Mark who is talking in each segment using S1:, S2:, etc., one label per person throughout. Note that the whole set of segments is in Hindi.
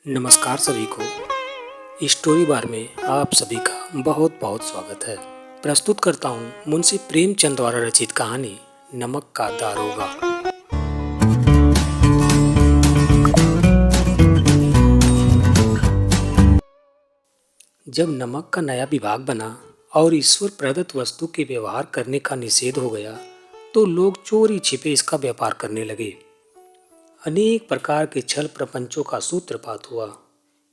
S1: नमस्कार सभी को। स्टोरी बार में आप सभी का बहुत बहुत स्वागत है। प्रस्तुत करता हूँ मुंशी प्रेमचंद द्वारा रचित कहानी नमक का दारोगा। जब नमक का नया विभाग बना और ईश्वर प्रदत्त वस्तु के व्यवहार करने का निषेध हो गया तो लोग चोरी छिपे इसका व्यापार करने लगे। अनेक प्रकार के छल प्रपंचों का सूत्रपात हुआ।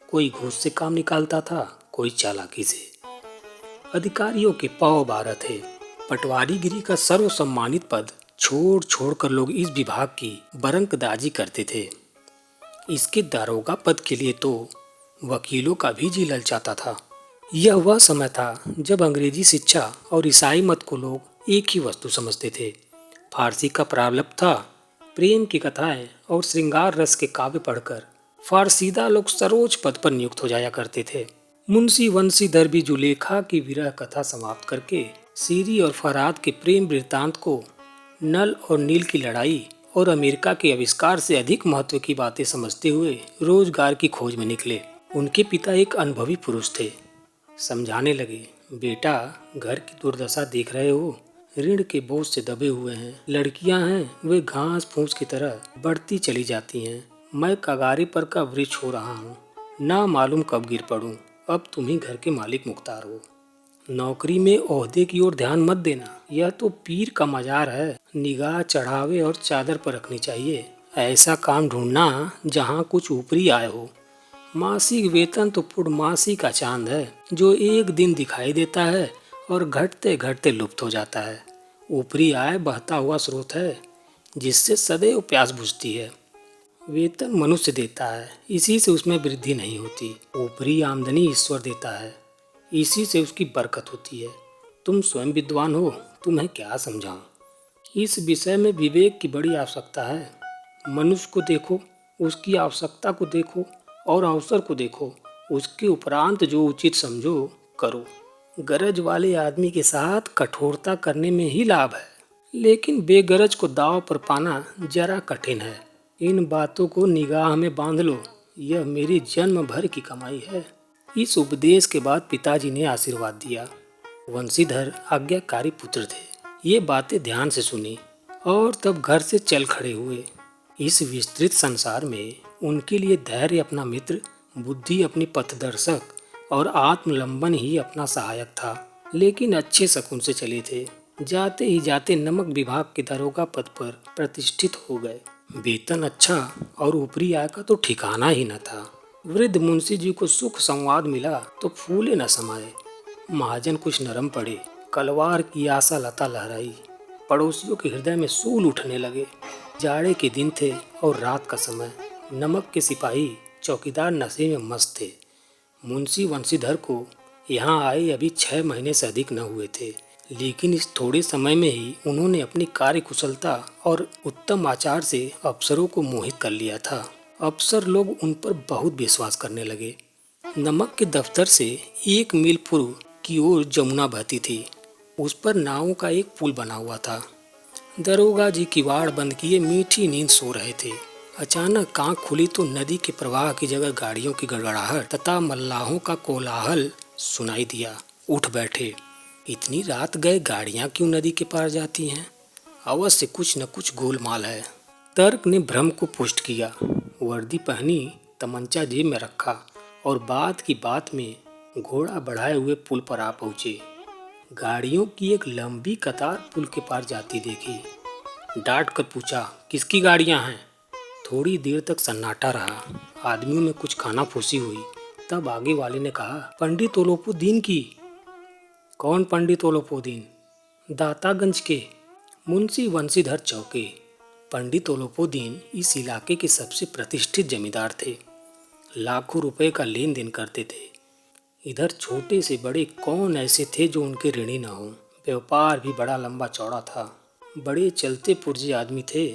S1: कोई घूस से काम निकालता था, कोई चालाकी से। अधिकारियों के पांव बारह थे। पटवारीगिरी का सर्व सम्मानित पद छोड़ छोड़ कर लोग इस विभाग की बरंकदाजी करते थे। इसके दारोगा पद के लिए तो वकीलों का भी जी ललचाता था। यह वह समय था जब अंग्रेजी शिक्षा और ईसाई मत को लोग एक ही वस्तु समझते थे। फारसी का प्रारंभ था। प्रेम की कथाएं और श्रृंगार रस के काव्य पढ़कर फारसीदा लोग सरोज पद पर नियुक्त हो जाया करते थे। मुंशी वंशीधर भी जुलेखा की विरह कथा समाप्त करके सीरी और फरहाद के प्रेम वृत्तांत को नल और नील की लड़ाई और अमेरिका के आविष्कार से अधिक महत्व की बातें समझते हुए रोजगार की खोज में निकले। उनके पिता एक अनुभवी पुरुष थे। समझाने लगे, बेटा घर की दुर्दशा देख रहे हो, ऋण के बोझ से दबे हुए हैं। लड़कियां हैं वे घास फूस की तरह बढ़ती चली जाती हैं। मैं कगारे पर का वृक्ष हो रहा हूँ, ना मालूम कब गिर पड़ूं। अब तुम ही घर के मालिक मुख्तार हो। नौकरी में ओहदे की ओर ध्यान मत देना, यह तो पीर का मजार है। निगाह चढ़ावे और चादर पर रखनी चाहिए। ऐसा काम ढूंढना जहाँ कुछ ऊपरी आय हो। मासिक वेतन तो पूर्णमासी का चांद है जो एक दिन दिखाई देता है और घटते घटते लुप्त हो जाता है। ऊपरी आय बहता हुआ स्रोत है जिससे सदैव प्यास बुझती है। वेतन मनुष्य देता है, इसी से उसमें वृद्धि नहीं होती। ऊपरी आमदनी ईश्वर देता है, इसी से उसकी बरकत होती है। तुम स्वयं विद्वान हो, तुम्हें क्या समझाऊं। इस विषय में विवेक की बड़ी आवश्यकता है। मनुष्य को देखो, उसकी आवश्यकता को देखो और अवसर को देखो। उसके उपरांत जो उचित समझो करो। गरज वाले आदमी के साथ कठोरता करने में ही लाभ है, लेकिन बेगरज को दांव पर पाना जरा कठिन है। इन बातों को निगाह में बांध लो, यह मेरी जन्म भर की कमाई है। इस उपदेश के बाद पिताजी ने आशीर्वाद दिया। वंशीधर आज्ञाकारी पुत्र थे। ये बातें ध्यान से सुनी और तब घर से चल खड़े हुए। इस विस्तृत संसार में उनके लिए धैर्य अपना मित्र, बुद्धि अपनी पथदर्शक और आत्मलंबन ही अपना सहायक था। लेकिन अच्छे शकुन से चले थे। जाते ही जाते नमक विभाग के दरोगा पद पर प्रतिष्ठित हो गए। वेतन अच्छा और ऊपरी आय का तो ठिकाना ही न था। वृद्ध मुंशी जी को सुख संवाद मिला तो फूले न समाये। महाजन कुछ नरम पड़े, कलवार की आशा लता लहराई। पड़ोसियों के हृदय में सूल उठने लगे। जाड़े के दिन थे और रात का समय। नमक के सिपाही चौकीदार नशे में मस्त थे। मुंशी वंशीधर को यहाँ आए अभी 6 महीने से अधिक न हुए थे, लेकिन इस थोड़े समय में ही उन्होंने अपनी कार्य कुशलता और उत्तम आचार से अफसरों को मोहित कर लिया था। अफसर लोग उन पर बहुत विश्वास करने लगे। नमक के दफ्तर से 1 मील पूर्व की ओर जमुना बहती थी। उस पर नावों का एक पुल बना हुआ था। दरोगा जी किवाड़ बंद किए मीठी नींद सो रहे थे। अचानक आंख खुली तो नदी के प्रवाह की जगह गाड़ियों की गड़गड़ाहट तथा मल्लाहों का कोलाहल सुनाई दिया। उठ बैठे। इतनी रात गए गाड़ियां क्यों नदी के पार जाती हैं? अवश्य कुछ न कुछ गोलमाल है। तर्क ने भ्रम को पुष्ट किया। वर्दी पहनी, तमंचा जेब में रखा और बात की बात में घोड़ा बढ़ाए हुए पुल पर आ पहुंचे। गाड़ियों की एक लंबी कतार पुल के पार जाती देखी। डांट कर पूछा, किसकी गाड़ियां हैं? थोड़ी देर तक सन्नाटा रहा। आदमियों में कुछ खानाफूसी हुई। तब आगे वाले ने कहा, पंडित ओलोपुद्दीन की। कौन पंडित ओलोपुद्दीन? दातागंज के। मुंशी वंशीधर चौके। पंडित ओलोपुद्दीन इस इलाके के सबसे प्रतिष्ठित जमींदार थे। लाखों रुपए का लेन देन करते थे। इधर छोटे से बड़े कौन ऐसे थे जो उनके ऋणी न हो। व्यापार भी बड़ा लंबा चौड़ा था। बड़े चलते पुर्जे आदमी थे।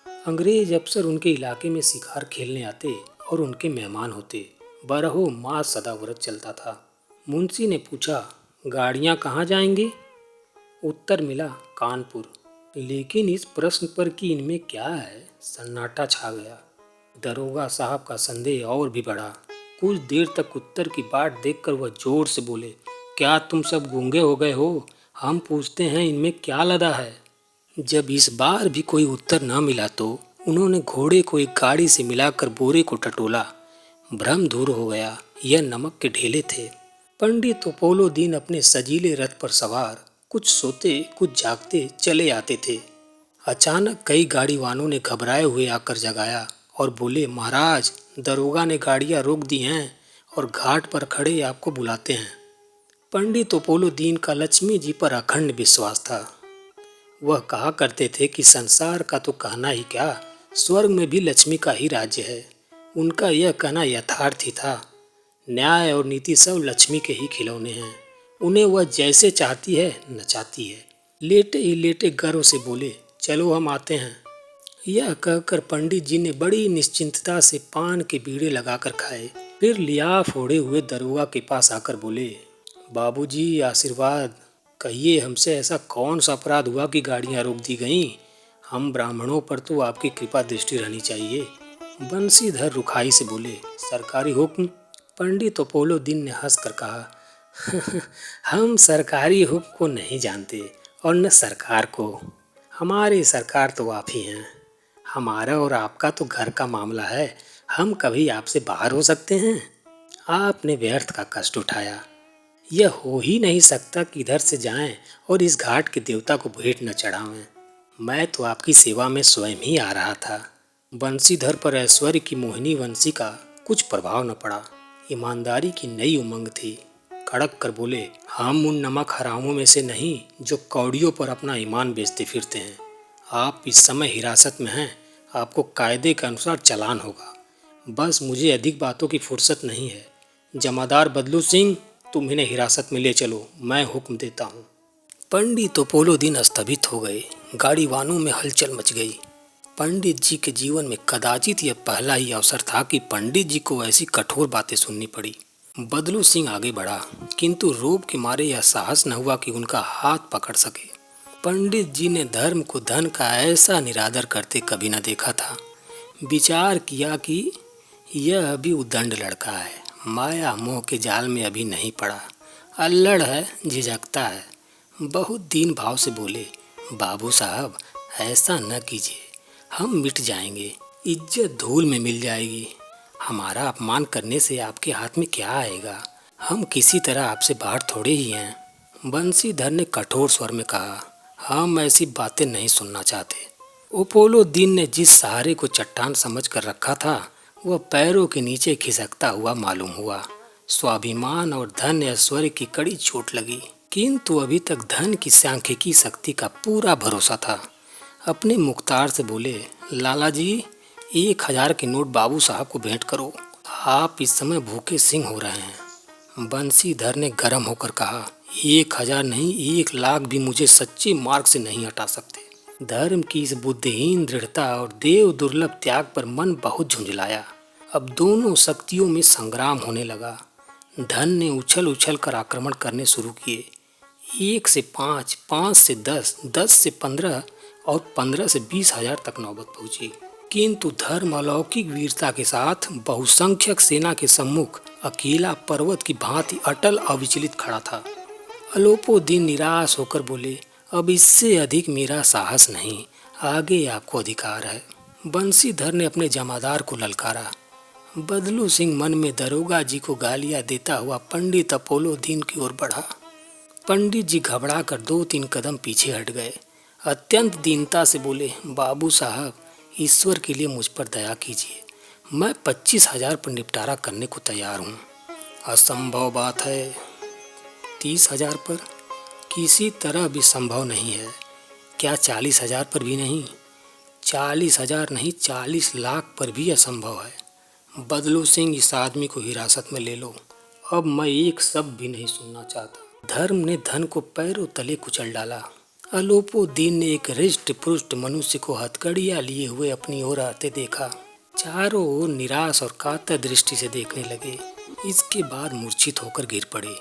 S1: अंग्रेज अफसर उनके इलाके में शिकार खेलने आते और उनके मेहमान होते। बारहों मास सदाव्रत चलता था। मुंशी ने पूछा, गाड़ियां कहाँ जाएंगी? उत्तर मिला, कानपुर। लेकिन इस प्रश्न पर कि इनमें क्या है, सन्नाटा छा गया। दरोगा साहब का संदेह और भी बढ़ा। कुछ देर तक उत्तर की बाट देखकर वह जोर से बोले, क्या तुम सब गूंगे हो गए हो? हम पूछते हैं इनमें क्या लदा है? जब इस बार भी कोई उत्तर न मिला तो उन्होंने घोड़े को एक गाड़ी से मिलाकर बोरे को टटोला। भ्रम दूर हो गया, यह नमक के ढेले थे। पंडित अपोलो दीन अपने सजीले रथ पर सवार कुछ सोते कुछ जागते चले आते थे। अचानक कई गाड़ी वालों ने घबराए हुए आकर जगाया और बोले, महाराज, दरोगा ने गाड़ियां रोक दी हैं और घाट पर खड़े आपको बुलाते हैं। पंडित अपोलो दीन का लक्ष्मी जी पर अखंड विश्वास था। वह कहा करते थे कि संसार का तो कहना ही क्या, स्वर्ग में भी लक्ष्मी का ही राज्य है। उनका यह कहना यथार्थ ही था। न्याय और नीति सब लक्ष्मी के ही खिलौने हैं। उन्हें वह जैसे चाहती है नचाती है। लेटे ही लेटे गर्व से बोले, चलो हम आते हैं। यह कहकर पंडित जी ने बड़ी निश्चिंतता से पान के बीड़े लगाकर खाए। फिर लियाफ ओढ़े हुए दरोगा के पास आकर बोले, बाबूजी आशीर्वाद, कहिए हमसे ऐसा कौन सा अपराध हुआ कि गाड़ियां रोक दी गईं? हम ब्राह्मणों पर तो आपकी कृपा दृष्टि रहनी चाहिए। बंसीधर रुखाई से बोले, सरकारी हुक्म। पंडित अपोलो दीन ने हंसकर कहा, हम सरकारी हुक्म को नहीं जानते और न सरकार को। हमारी सरकार तो आप ही हैं। हमारा और आपका तो घर का मामला है। हम कभी आपसे बाहर हो सकते हैं? आपने व्यर्थ का कष्ट उठाया। यह हो ही नहीं सकता कि इधर से जाएं और इस घाट के देवता को भेंट न चढ़ावें। मैं तो आपकी सेवा में स्वयं ही आ रहा था। बंसीधर पर ऐश्वर्य की मोहिनी वंशी का कुछ प्रभाव न पड़ा। ईमानदारी की नई उमंग थी। कड़क कर बोले, हम उन नमक हरामों में से नहीं जो कौड़ियों पर अपना ईमान बेचते फिरते हैं। आप इस समय हिरासत में हैं। आपको कायदे के अनुसार चालान होगा। बस मुझे अधिक बातों की फुर्सत नहीं है। जमादार बदलू सिंह, तुम इन्हें हिरासत में ले चलो, मैं हुक्म देता हूँ। पंडित अपोलो दीन स्तभित हो गए। गाड़ी वानों में हलचल मच गई। पंडित जी के जीवन में कदाचित यह पहला ही अवसर था कि पंडित जी को ऐसी कठोर बातें सुननी पड़ी। बदलू सिंह आगे बढ़ा, किंतु रोब के मारे यह साहस न हुआ कि उनका हाथ पकड़ सके। पंडित जी ने धर्म को धन का ऐसा निरादर करते कभी न देखा था। विचार किया कि यह अभी उद्दंड लड़का है, माया मोह के जाल में अभी नहीं पड़ा, अल्लड़ है, झिझकता है। बहुत दीन भाव से बोले, बाबू साहब, ऐसा न कीजिए, हम मिट जाएंगे, इज्जत धूल में मिल जाएगी। हमारा अपमान करने से आपके हाथ में क्या आएगा? हम किसी तरह आपसे बाहर थोड़े ही हैं। बंसीधर ने कठोर स्वर में कहा, हम ऐसी बातें नहीं सुनना चाहते। अपोलो दीन ने जिस सहारे को चट्टान समझ कर रखा था वह पैरों के नीचे खिसकता हुआ मालूम हुआ। स्वाभिमान और धन ऐश्वर्य की कड़ी चोट लगी, किंतु अभी तक धन की सांख्यिकी शक्ति का पूरा भरोसा था। अपने मुख्तार से बोले, लाला जी, 1000 के नोट बाबू साहब को भेंट करो। आप इस समय भूखे सिंह हो रहे हैं। बंसीधर ने गर्म होकर कहा, 1000 नहीं, 1,00,000 भी मुझे सच्चे मार्ग से नहीं हटा सकते। धर्म की इस बुद्धिहीन दृढ़ता और देव दुर्लभ त्याग पर मन बहुत झुंझलाया। अब दोनों शक्तियों में संग्राम होने लगा। धन ने उछल उछल कर आक्रमण करने शुरू किए। 1 से 5, 5 से 10, 10 से 15 और 15 से 20,000 तक नौबत पहुंची। किंतु धर्म अलौकिक वीरता के साथ बहुसंख्यक सेना के सम्मुख अकेला पर्वत की भांति अटल अविचलित खड़ा था। अलोपो दीन निराश होकर बोले, अब इससे अधिक मेरा साहस नहीं, आगे आपको अधिकार है। बंसीधर ने अपने जमादार को ललकारा। बदलू सिंह मन में दरोगा जी को गालियां देता हुआ पंडित अपोलो दीन की ओर बढ़ा। पंडित जी घबरा कर 2-3 कदम पीछे हट गए। अत्यंत दीनता से बोले, बाबू साहब, ईश्वर के लिए मुझ पर दया कीजिए। मैं 25,000 पर निपटारा करने को तैयार हूँ। असंभव बात है। 30,000 पर? किसी तरह भी संभव नहीं है। क्या 40,000 पर भी नहीं? 40,000 नहीं, 40 लाख पर भी असंभव है। बदलू सिंह, इस आदमी को हिरासत में ले लो। अब मैं एक शब्द भी नहीं सुनना चाहता। धर्म ने धन को पैरों तले कुचल डाला। अलोपो दीन ने एक हृष्ट पुष्ट मनुष्य को हथकड़ियां लिए हुए अपनी ओर आते देखा। चारों ओर निराश और कातर दृष्टि से देखने लगे। इसके बाद मूर्छित होकर गिर पड़े।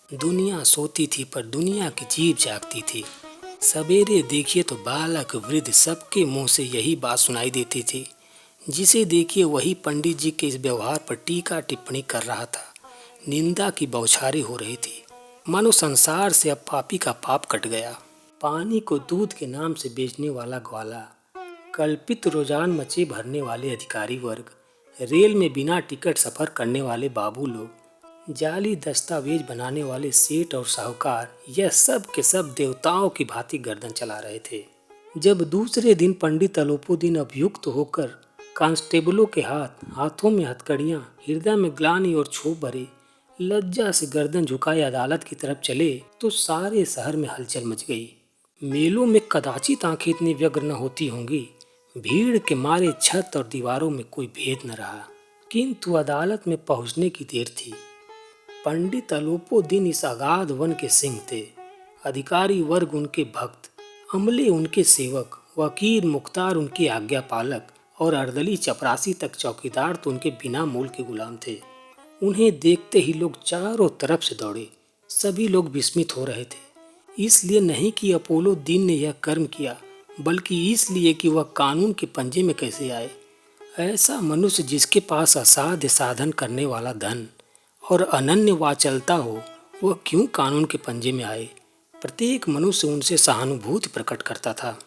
S1: दुनिया सोती थी पर दुनिया की जीभ जागती थी। सवेरे देखिए तो बालक वृद्ध सबके मुंह से यही बात सुनाई देती थी, जिसे देखिए वही पंडित जी के इस व्यवहार पर टीका टिप्पणी कर रहा था। निंदा की बौछारें हो रही थी, मानो संसार से अब पापी का पाप कट गया। पानी को दूध के नाम से बेचने वाला ग्वाला, कल्पित रुझान मचे भरने वाले अधिकारी वर्ग, रेल में बिना टिकट सफर करने वाले बाबू लोग, जाली दस्तावेज बनाने वाले सेठ और साहूकार, यह सब के सब देवताओं की भांति गर्दन चला रहे थे। जब दूसरे दिन पंडित अलोपुद्दीन अभियुक्त होकर कांस्टेबलों के हाथों में हथकड़ियां, हृदय में ग्लानि और क्षोभ भरे, लज्जा से गर्दन झुकाए अदालत की तरफ चले तो सारे शहर में हलचल मच गई। मेलों में कदाचित आंखें इतनी व्यग्र न होती होंगी, भीड़ के मारे छत और दीवारों में कोई भेद न रहा। किंतु अदालत में पहुंचने की देर थी। पंडित अलोपुद्दीन इस अगाध वन के सिंह थे। अधिकारी वर्ग उनके भक्त, अमले उनके सेवक, वकील मुख्तार उनके आज्ञा पालक और अर्दली चपरासी तक चौकीदार तो उनके बिना मूल के गुलाम थे। उन्हें देखते ही लोग चारों तरफ से दौड़े। सभी लोग विस्मित हो रहे थे, इसलिए नहीं कि अपोलो दीन ने यह कर्म किया, बल्कि इसलिए कि वह कानून के पंजे में कैसे आए। ऐसा मनुष्य जिसके पास असाध्य साधन करने वाला धन और अनन्य वाचलता हो, वह क्यों कानून के पंजे में आए। प्रत्येक मनुष्य उनसे सहानुभूति प्रकट करता था।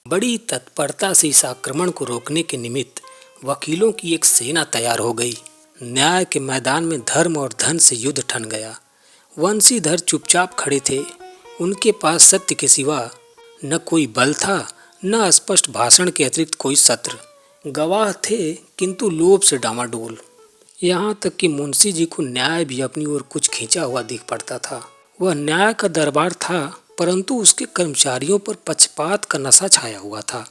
S1: बड़ी तत्परता से इस आक्रमण को रोकने के निमित्त वकीलों की एक सेना तैयार हो गई। न्याय के मैदान में धर्म और धन से युद्ध ठन गया। वंशीधर चुपचाप खड़े थे। उनके पास सत्य के सिवा न कोई बल था, न स्पष्ट भाषण के अतिरिक्त कोई सत्र। गवाह थे किंतु लोभ से डामाडोल। यहाँ तक कि मुंशी जी को न्याय भी अपनी ओर कुछ खींचा हुआ दिख पड़ता था। वह न्याय का दरबार था, परंतु उसके कर्मचारियों पर पक्षपात का नशा छाया हुआ था।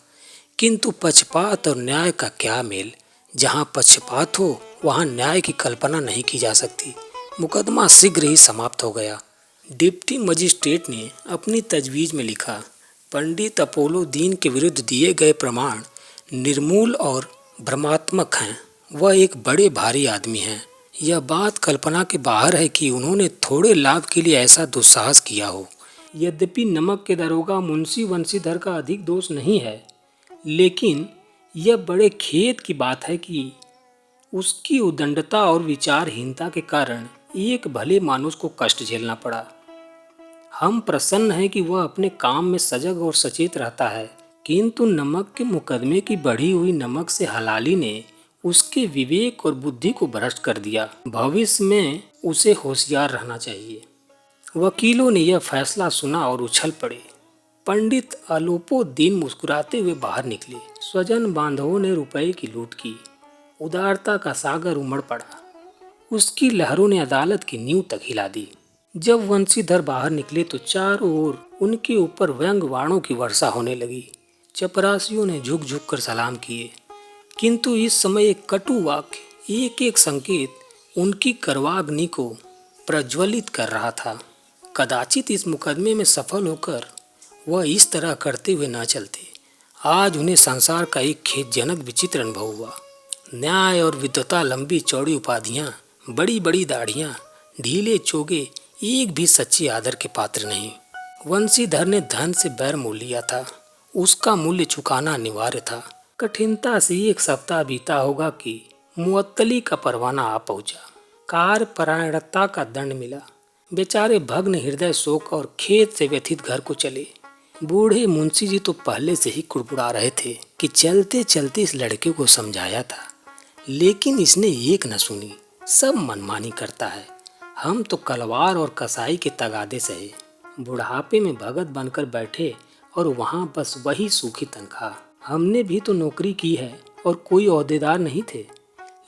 S1: किंतु पक्षपात और न्याय का क्या मेल। जहाँ पक्षपात हो वहाँ न्याय की कल्पना नहीं की जा सकती। मुकदमा शीघ्र ही समाप्त हो गया। डिप्टी मजिस्ट्रेट ने अपनी तजवीज़ में लिखा, पंडित अपोलो दीन के विरुद्ध दिए गए प्रमाण निर्मूल और भ्रमात्मक हैं। वह एक बड़े भारी आदमी हैं। यह बात कल्पना के बाहर है कि उन्होंने थोड़े लाभ के लिए ऐसा दुस्साहस किया हो। यद्यपि नमक के दरोगा मुंशी वंशीधर का अधिक दोष नहीं है, लेकिन यह बड़े खेद की बात है कि उसकी उदंडता और विचारहीनता के कारण एक भले मानुष को कष्ट झेलना पड़ा। हम प्रसन्न हैं कि वह अपने काम में सजग और सचेत रहता है, किंतु नमक के मुकदमे की बढ़ी हुई नमक से हलाली ने उसके विवेक और बुद्धि को भ्रष्ट कर दिया। भविष्य में उसे होशियार रहना चाहिए। वकीलों ने यह फैसला सुना और उछल पड़े। पंडित अलोपुद्दीन मुस्कुराते हुए बाहर निकले। स्वजन बांधवों ने रुपए की लूट की। उदारता का सागर उमड़ पड़ा। उसकी लहरों ने अदालत की नींव तक हिला दी। जब वंशीधर बाहर निकले तो चारों ओर उनके ऊपर व्यंग वाणों की वर्षा होने लगी। चपरासियों ने झुक झुक कर सलाम किए, किंतु इस समय एक कटु वाक्य, एक एक संकेत उनकी करवाग्नि को प्रज्वलित कर रहा था। कदाचित इस मुकदमे में सफल होकर वह इस तरह करते हुए न चलते। आज उन्हें संसार का एक खेदजनक विचित्र अनुभव हुआ। न्याय और विद्वता, लंबी चौड़ी उपाधियां, बड़ी बड़ी दाढ़ियां, ढीले चोगे, एक भी सच्चे आदर के पात्र नहीं। वंशीधर ने धन से बैर मोल लिया था। उसका मूल्य चुकाना अनिवार्य था। कठिनता से एक सप्ताह बीता होगा कि मुअत्तली का परवाना आ पहुंचा। कार परायणता का दंड मिला। बेचारे भग्न हृदय शोक और खेद से व्यथित घर को चले। बूढ़े मुंशी जी तो पहले से ही कुड़कुड़ा रहे थे कि चलते चलते इस लड़के को समझाया था, लेकिन इसने एक न सुनी। सब मनमानी करता है। हम तो कलवार और कसाई के तगादे सहे। बुढ़ापे में भगत बनकर बैठे और वहाँ बस वही सूखी तनख्वाह। हमने भी तो नौकरी की है और कोई ओहदेदार नहीं थे,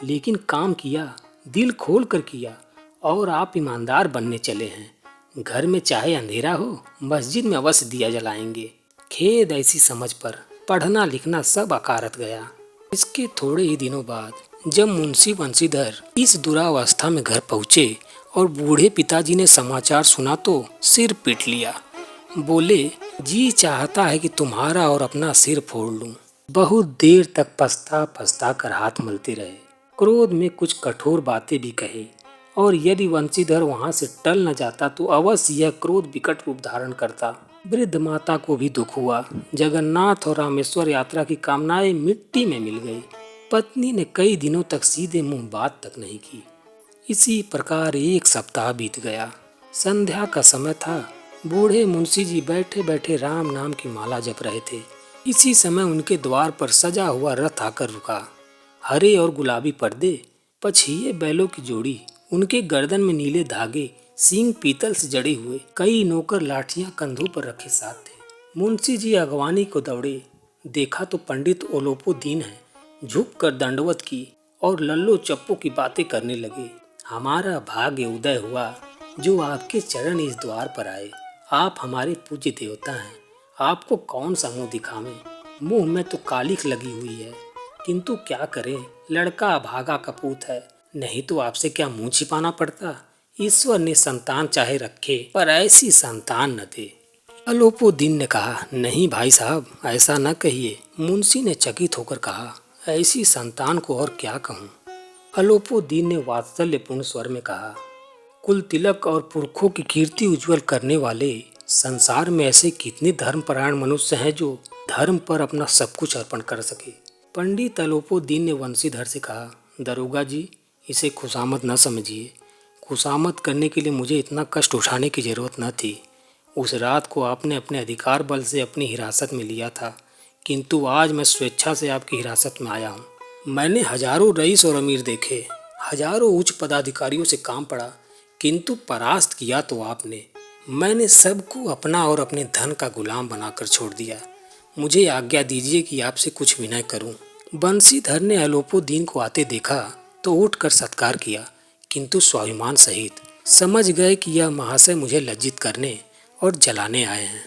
S1: लेकिन काम किया, दिल खोल कर किया, और आप ईमानदार बनने चले हैं। घर में चाहे अंधेरा हो, मस्जिद में अवश्य दिया जलाएंगे। खेद ऐसी समझ पर पढ़ना लिखना सब अकारत गया। इसके थोड़े ही दिनों बाद जब मुंशी वंशीधर इस दुरावस्था में घर पहुँचे और बूढ़े पिताजी ने समाचार सुना तो सिर पीट लिया। बोले, जी चाहता है कि तुम्हारा और अपना सिर फोड़ लूं। बहुत देर तक पछता पछता कर हाथ मलते रहे। क्रोध में कुछ कठोर बातें भी कहे, और यदि वंशीधर वहां से टल न जाता तो अवश्य यह क्रोध विकट रूप धारण करता। वृद्ध माता को भी दुख हुआ। जगन्नाथ और रामेश्वर यात्रा की कामनाएं मिट्टी में मिल गई। पत्नी ने कई दिनों तक सीधे मुंह बात तक नहीं की। इसी प्रकार एक सप्ताह बीत गया। संध्या का समय था। बूढ़े मुंशी जी बैठे बैठे राम नाम की माला जप रहे थे। इसी समय उनके द्वार पर सजा हुआ रथ आकर रुका। हरे और गुलाबी पर्दे, पछिए बैलों की जोड़ी, उनके गर्दन में नीले धागे, सींग पीतल से जड़े हुए, कई नौकर लाठियां कंधों पर रखे साथ थे। मुंशी जी अगवानी को दौड़े। देखा तो पंडित ओलोपो दीन है। झुक कर दंडवत की और लल्लो चप्पो की बातें करने लगे। हमारा भाग्य उदय हुआ जो आपके चरण इस द्वार पर आए। आप हमारे पूज्य देवता हैं। आपको कौन सा मुंह दिखावें। मुंह में तो कालिख लगी हुई है, किंतु क्या करें, लड़का अभागा कपूत है। नहीं तो आपसे क्या मुंह छिपाना पड़ता। ईश्वर ने संतान चाहे रखे, पर ऐसी संतान न दे। अलोपो दीन ने कहा, नहीं भाई साहब, ऐसा न कहिए। मुंशी ने चकित होकर कहा, ऐसी संतान को और क्या कहूँ। अलोपो दीन ने वात्सल्यपूर्ण स्वर में कहा, कुल तिलक और पुरखों की कीर्ति उज्जवल करने वाले संसार में ऐसे कितने धर्मपरायण मनुष्य हैं जो धर्म पर अपना सब कुछ अर्पण कर सके। पंडित अलोपो दीन ने वंशीधर से कहा, दरोगा जी, इसे खुशामद न समझिए। खुशामद करने के लिए मुझे इतना कष्ट उठाने की जरूरत न थी। उस रात को आपने अपने अधिकार बल से अपनी हिरासत में लिया था, किंतु आज मैं स्वेच्छा से आपकी हिरासत में आया हूँ। मैंने हजारों रईस और अमीर देखे, हजारों उच्च पदाधिकारियों से काम पड़ा, किंतु परास्त किया तो आपने। मैंने सबको अपना और अपने धन का गुलाम बनाकर छोड़ दिया। मुझे आज्ञा दीजिए कि आपसे कुछ विनय करूं। बंसीधर ने अलोपो दीन को आते देखा तो उठकर सत्कार किया, किंतु स्वाभिमान सहित। समझ गए कि यह महाशय मुझे लज्जित करने और जलाने आए हैं।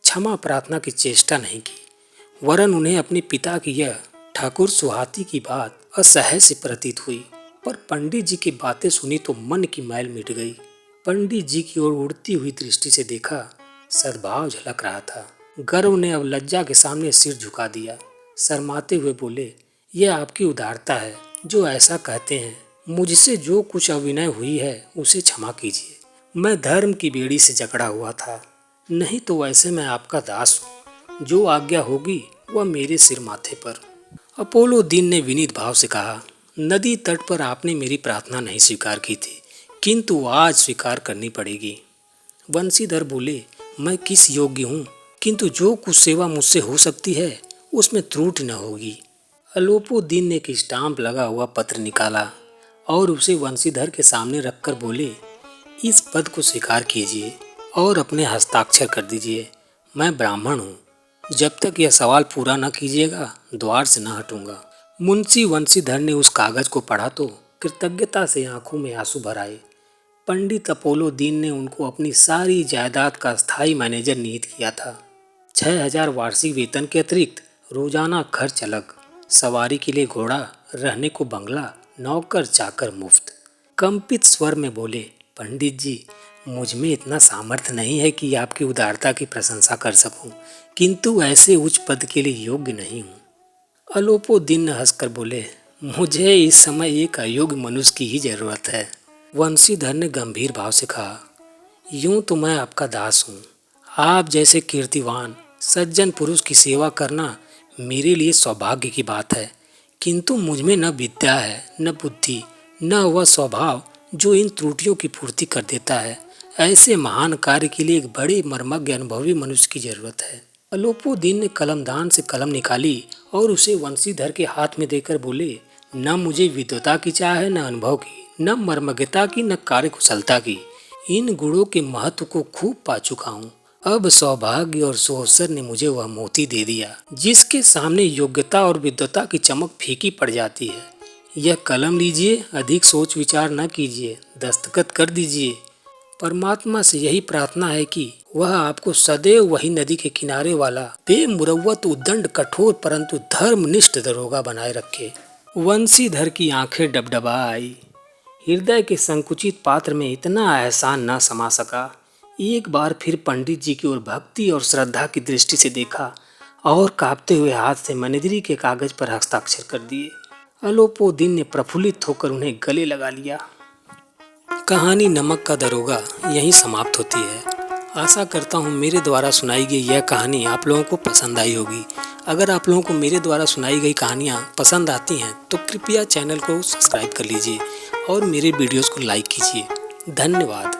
S1: क्षमा प्रार्थना की चेष्टा नहीं की, वरन उन्हें अपने पिता की यह ठाकुर सुहाती की बात असह्य से प्रतीत हुई। पर पंडित जी की बातें सुनी तो मन की मैल मिट गई। पंडित जी की ओर उड़ती हुई दृष्टि से देखा, सद्भाव झलक रहा था। गर्व ने अब लज्जा के सामने सिर झुका दिया। शर्माते हुए बोले, यह आपकी उदारता है जो ऐसा कहते हैं। मुझसे जो कुछ अविनय हुई है उसे क्षमा कीजिए। मैं धर्म की बेड़ी से जकड़ा हुआ था, नहीं तो वैसे मैं आपका दास हूँ। जो आज्ञा होगी वह मेरे सिर माथे पर। अपोलो दीन ने विनीत भाव से कहा, नदी तट पर आपने मेरी प्रार्थना नहीं स्वीकार की थी, किंतु आज स्वीकार करनी पड़ेगी। वंशीधर बोले, मैं किस योग्य हूँ, किंतु जो कुछ सेवा मुझसे हो सकती है उसमें त्रुटि न होगी। अलोपो दीन ने एक स्टाम्प लगा हुआ पत्र निकाला और उसे वंशीधर के सामने रखकर बोले, इस पद को स्वीकार कीजिए और अपने हस्ताक्षर कर दीजिए। मैं ब्राह्मण हूँ। जब तक यह सवाल पूरा न कीजिएगा द्वार से न हटूंगा। मुंशी वंशीधर ने उस कागज को पढ़ा तो कृतज्ञता से आंखों में आंसू भर आए। पंडित अपोलो दीन ने उनको अपनी सारी जायदाद का स्थायी मैनेजर नियुक्त किया था। 6,000 वार्षिक वेतन के अतिरिक्त रोजाना खर्च अलग, सवारी के लिए घोड़ा, रहने को बंगला, नौकर चाकर मुफ्त। कंपित स्वर में बोले, पंडित जी, मुझ में इतना सामर्थ्य नहीं है कि आपकी उदारता की प्रशंसा कर सकूं, किंतु ऐसे उच्च पद के लिए योग्य नहीं हूँ। अलोपो दीन हंसकर बोले, मुझे इस समय एक अयोग्य मनुष्य की ही जरूरत है। वंशीधर ने गंभीर भाव से कहा, यूं तो मैं आपका दास हूँ। आप जैसे कीर्तिवान सज्जन पुरुष की सेवा करना मेरे लिए सौभाग्य की बात है, किंतु मुझ में न विद्या है, न बुद्धि, न वह स्वभाव जो इन त्रुटियों की पूर्ति कर देता है। ऐसे महान कार्य के लिए एक बड़े मर्मज्ञ अनुभवी मनुष्य की जरूरत है। अलोपो दीन ने कलमदान से कलम निकाली और उसे वंशीधर के हाथ में देकर बोले, न मुझे विद्वता की चाह है, न अनुभव की, न मर्मज्ञता की, न कार्यकुशलता की। इन गुणों के महत्व को खूब पा चुका हूँ। अब सौभाग्य और सुअवसर ने मुझे वह मोती दे दिया जिसके सामने योग्यता और विद्वता की चमक फीकी पड़ जाती है। यह कलम लीजिए, अधिक सोच विचार न कीजिए, दस्तखत कर दीजिए। परमात्मा से यही प्रार्थना है कि वह आपको सदैव वही नदी के किनारे वाला बेमुरव्वत उद्दंड कठोर परंतु धर्मनिष्ठ दरोगा बनाए रखे। वंशीधर की आंखें डबडबा आई। हृदय के संकुचित पात्र में इतना एहसान न समा सका। एक बार फिर पंडित जी की ओर भक्ति और श्रद्धा की दृष्टि से देखा और कांपते हुए हाथ से मैनेजरी के कागज पर हस्ताक्षर कर दिए। अलोपो दीन ने प्रफुल्लित होकर उन्हें गले लगा लिया। कहानी नमक का दरोगा यहीं समाप्त होती है। आशा करता हूँ मेरे द्वारा सुनाई गई यह कहानी आप लोगों को पसंद आई होगी। अगर आप लोगों को मेरे द्वारा सुनाई गई कहानियाँ पसंद आती हैं तो कृपया चैनल को सब्सक्राइब कर लीजिए और मेरे वीडियोस को लाइक कीजिए। धन्यवाद।